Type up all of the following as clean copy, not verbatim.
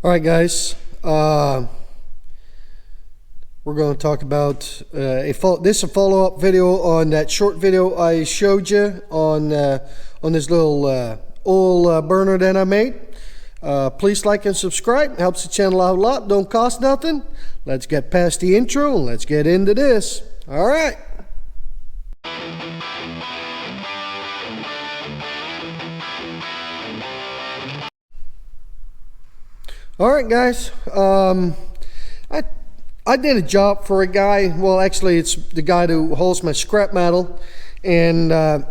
All right, guys. We're going to talk about this is a follow-up video on that short video I showed you on this little oil burner that I made. Please like and subscribe. It helps the channel out a lot. Don't cost nothing. Let's get past the intro and let's get into this. All right. All right, guys. I did a job for a guy. Well, actually, it's the guy who holds my scrap metal, and I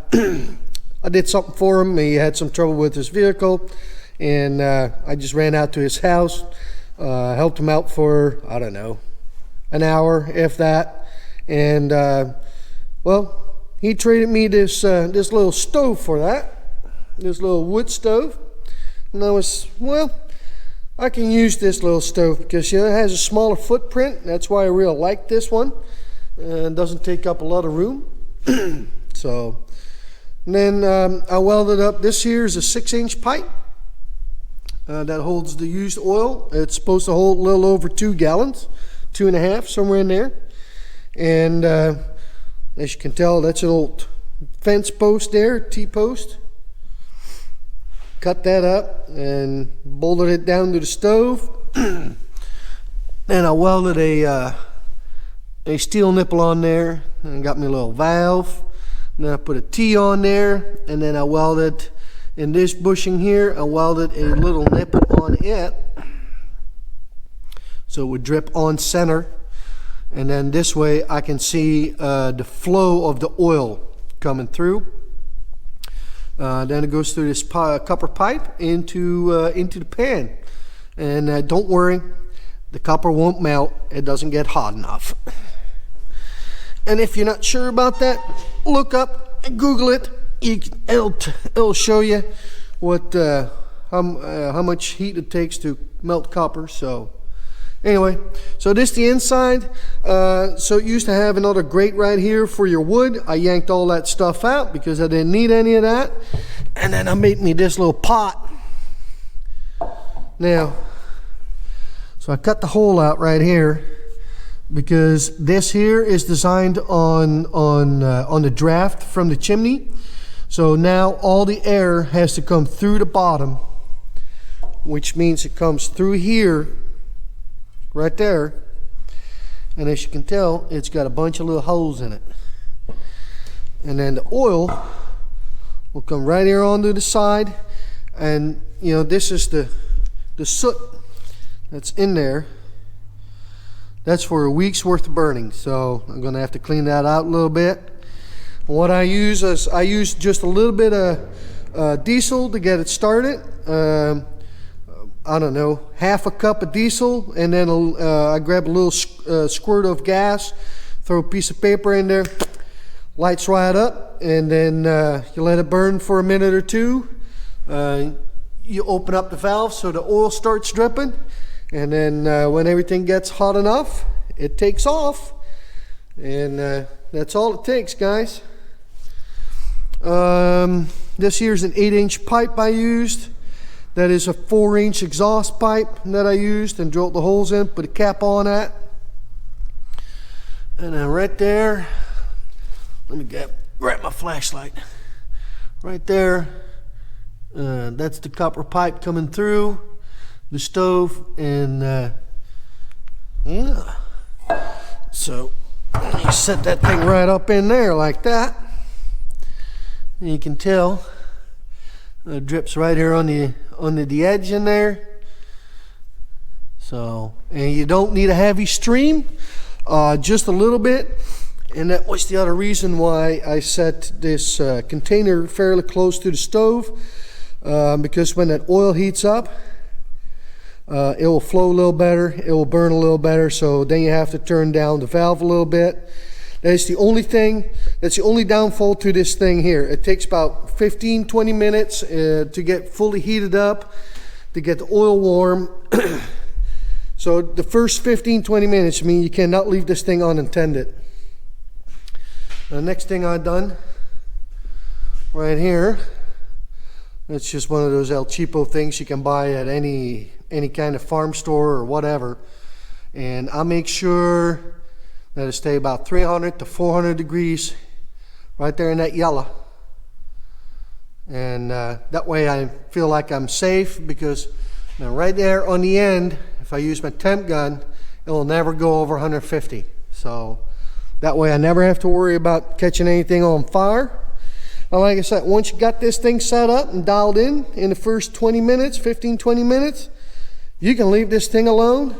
did something for him. He had some trouble with his vehicle, and I just ran out to his house, helped him out for, I don't know, an hour, if that. And well, he traded me this little stove for that, this little wood stove. And I was, well, I can use this little stove because it has a smaller footprint. That's why I really like this one. It doesn't take up a lot of room. So, and then I welded up. This here is a 6-inch pipe that holds the used oil. It's supposed to hold a little over 2 gallons, 2.5, somewhere in there. And as you can tell, that's an old fence post there, T-post. Cut that up and bolted it down to the stove. Then I welded a steel nipple on there and got me a little valve. And then I put a T on there, and then I welded in this bushing here, I welded a little nipple on it so it would drip on center, and then this way I can see the flow of the oil coming through. Then it goes through this copper pipe into the pan, and don't worry, the copper won't melt. It doesn't get hot enough. And if you're not sure about that, look up and Google it. It'll show you what how much heat it takes to melt copper. So anyway, so this is the inside. So it used to have another grate right here for your wood. I yanked all that stuff out because I didn't need any of that. And then I made me this little pot. Now, so I cut the hole out right here because this here is designed on the draft from the chimney. So now all the air has to come through the bottom, which means it comes through here, right there. And as you can tell, it's got a bunch of little holes in it. And then the oil will come right here onto the side. And you know, this is the soot that's in there. That's for a week's worth of burning. So I'm gonna have to clean that out a little bit. What I use is, I use just a little bit of diesel to get it started. I don't know, half a cup of diesel, and then I grab a little squirt of gas, throw a piece of paper in there, lights right up, and then you let it burn for a minute or two. You open up the valve so the oil starts dripping, and then when everything gets hot enough, it takes off. And that's all it takes, guys. This here's an 8-inch pipe I used. That is a 4-inch exhaust pipe that I used and drilled the holes in, put a cap on that. And then right there, let me grab my flashlight. Right there, that's the copper pipe coming through the stove. And yeah, so you set that thing right up in there like that. And you can tell it drips right here on the edge in there. So, and you don't need a heavy stream, just a little bit. And that was the other reason why I set this container fairly close to the stove, because when that oil heats up, it will flow a little better, it will burn a little better. So then you have to turn down the valve a little bit. That's the only thing, that's the only downfall to this thing here. It takes about 15-20 minutes to get fully heated up, to get the oil warm. So the first 15-20 minutes, I mean, you cannot leave this thing unattended. The next thing I've done right here, it's just one of those El Cheapo things you can buy at any any kind of farm store or whatever, and I make sure that it stay about 300 to 400 degrees right there in that yellow. And that way I feel like I'm safe, because now right there on the end, if I use my temp gun, it will never go over 150. So that way I never have to worry about catching anything on fire. And like I said, once you got this thing set up and dialed in the first 20 minutes, 15-20 minutes, you can leave this thing alone,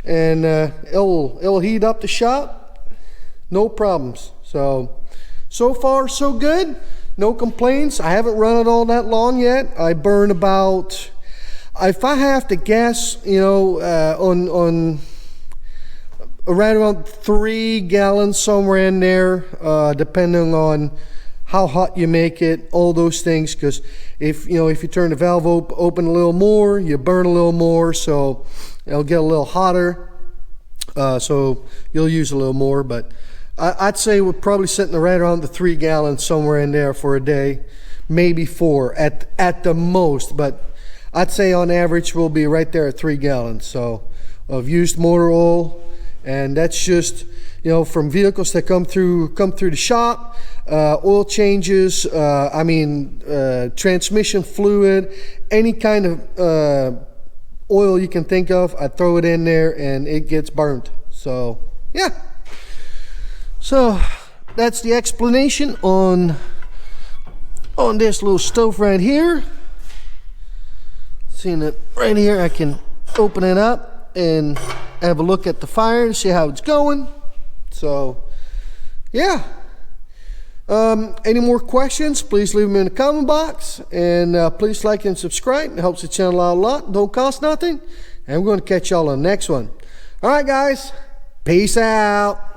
and it'll heat up the shop, no problems. So far so good, no complaints. I haven't run it all that long yet. I burn about, if I have to guess, you know, on right around 3 gallons, somewhere in there, depending on how hot you make it, all those things. Because if you turn the valve open a little more, you burn a little more, so it'll get a little hotter, so you'll use a little more. But I'd say we're probably sitting right around the 3 gallons, somewhere in there for a day, maybe 4 at the most. But I'd say on average we'll be right there at 3 gallons so of used motor oil. And that's just, you know, from vehicles that come through the shop, oil changes, transmission fluid, any kind of oil you can think of, I throw it in there and it gets burnt. So yeah, so that's the explanation on this little stove right here. Seeing it right here, I can open it up and have a look at the fire to see how it's going. So yeah, any more questions, please leave them in the comment box, and please like and subscribe. It helps the channel out a lot, don't cost nothing, and we're going to catch y'all on the next one. All right guys, peace out.